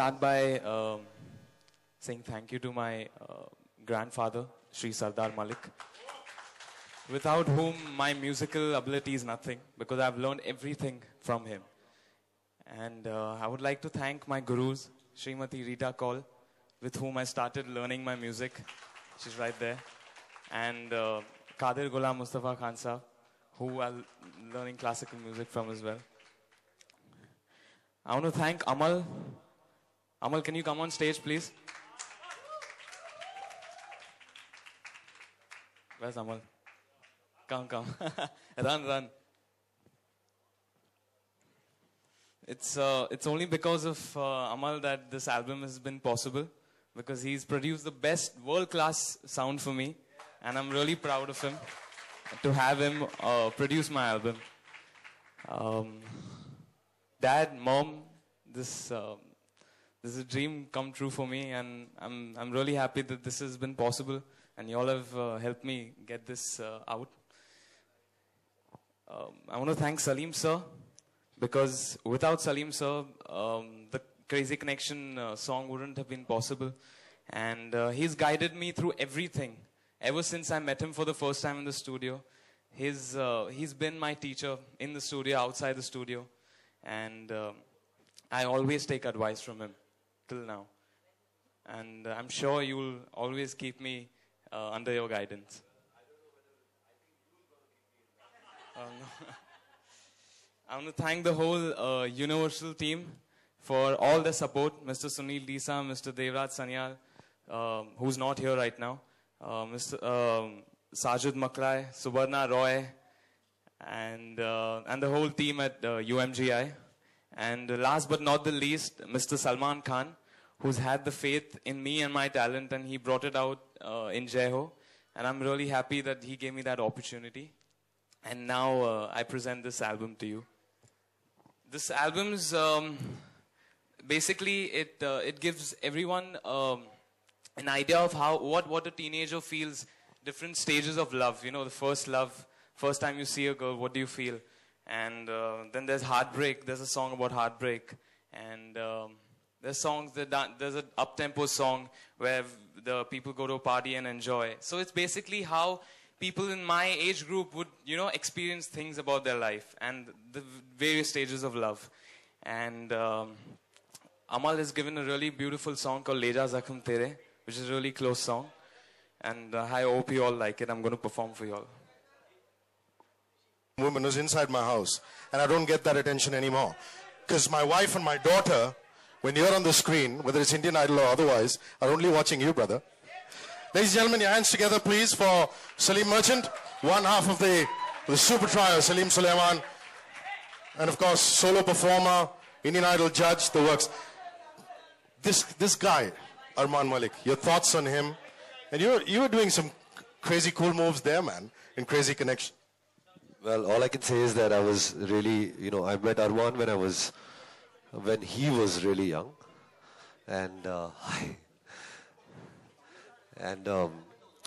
start by saying thank you to my grandfather, Sri Sardar Malik, without whom my musical ability is nothing, because I've learned everything from him. And I would like to thank my gurus, Srimati Rita Kaul, with whom I started learning my music. She's right there. And Qadir Ghulam Mustafa Khan Sahab, who I'm learning classical music from as well. I want to thank Amal. Amal, can you come on stage, please? Where's Amal? Come. Run. It's only because of Amal that this album has been possible, because he's produced the best world-class sound for me, and I'm really proud of him to have him produce my album. Dad, Mom, this is a dream come true for me, and I'm really happy that this has been possible, and you all have helped me get this out. I want to thank Salim sir, because without Salim sir, the Crazy Connection song wouldn't have been possible, and he's guided me through everything ever since I met him for the first time in the studio. He's been my teacher in the studio, outside the studio, and I always take advice from him till now, and I'm sure you'll always keep me under your guidance. No. I want to thank the whole Universal team for all the support. Mr. Sunil Disa, Mr. Devraj Sanyal, who's not here right now, Mr. Sajid Makrai, Subarna Roy, and the whole team at UMGI. And last but not the least, Mr. Salman Khan, who's had the faith in me and my talent, and he brought it out in Jai Ho. And I'm really happy that he gave me that opportunity. And now I present this album to you. This album's basically it gives everyone an idea of what a teenager feels, different stages of love. You know, the first love, first time you see a girl, what do you feel? And then there's heartbreak. There's a song about heartbreak, and there's songs there's an up-tempo song where the people go to a party and enjoy. So it's basically how people in my age group would, you know, experience things about their life and the various stages of love. And Amal has given a really beautiful song called Le Ja Zakham Tere, which is a really close song. And I hope you all like it. I'm going to perform for you all. Woman was inside my house, and I don't get that attention anymore. Because my wife and my daughter, when you're on the screen, whether it's Indian Idol or otherwise, are only watching you, brother. Ladies and gentlemen, your hands together, please, for Salim Merchant, one half of the super trio, Salim Sulaiman, and of course, solo performer, Indian Idol judge, the works. This guy, Armaan Malik, your thoughts on him? And you were doing some crazy cool moves there, man, in Crazy Connection. Well, all I can say is that I was really, you know, I met Armaan when he was really young, and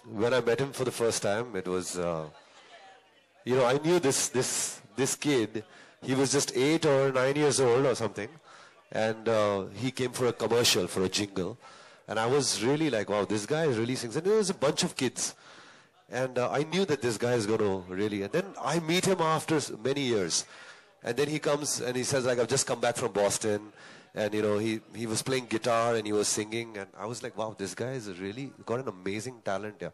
when I met him for the first time, it was, you know, I knew this kid. He was just 8 or 9 years old or something, and he came for a commercial, for a jingle, and I was really like, wow, this guy really sings. And there was a bunch of kids. And I knew that this guy is going to really... And then I meet him after many years. And then he comes and he says, like, I've just come back from Boston. And, you know, he was playing guitar and he was singing. And I was like, wow, this guy is really got an amazing talent here.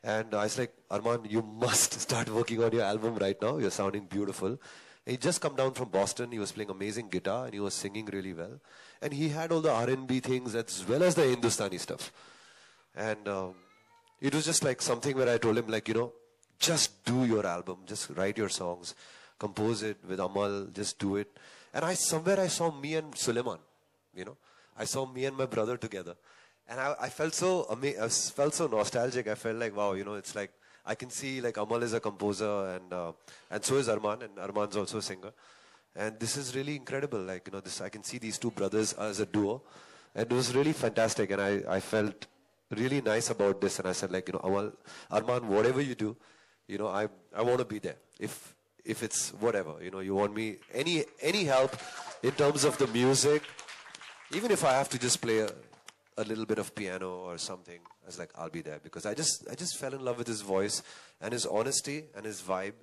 And I was like, Armaan, you must start working on your album right now. You're sounding beautiful. He just come down from Boston. He was playing amazing guitar and he was singing really well. And he had all the R&B things as well as the Hindustani stuff. And... it was just like something where I told him, like, you know, just do your album, just write your songs, compose it with Amal, just do it. And somewhere I saw me and Sulaiman, you know, I saw me and my brother together. And I felt so nostalgic. I felt like, wow, you know, it's like, I can see like Amal is a composer and so is Armaan, and Armaan's also a singer. And this is really incredible. Like, you know, I can see these two brothers as a duo. And it was really fantastic. And I felt really nice about this, and I said, like, you know, Armaan, whatever you do, you know, I want to be there. If it's whatever, you know, you want me any help in terms of the music, even if I have to just play a little bit of piano or something, I was like, I'll be there, because I just fell in love with his voice and his honesty and his vibe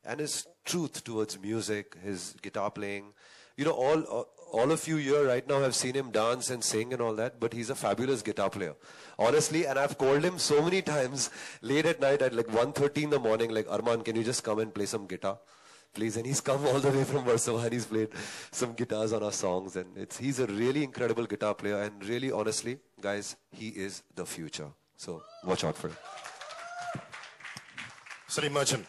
and his truth towards music, his guitar playing. You know, all of you here right now have seen him dance and sing and all that, but he's a fabulous guitar player, honestly. And I've called him so many times late at night at like 1:30 in the morning, like, Arman, can you just come and play some guitar, please? And he's come all the way from Warsaw and he's played some guitars on our songs. And he's a really incredible guitar player. And really, honestly, guys, he is the future. So watch out for him. Salim Merchant.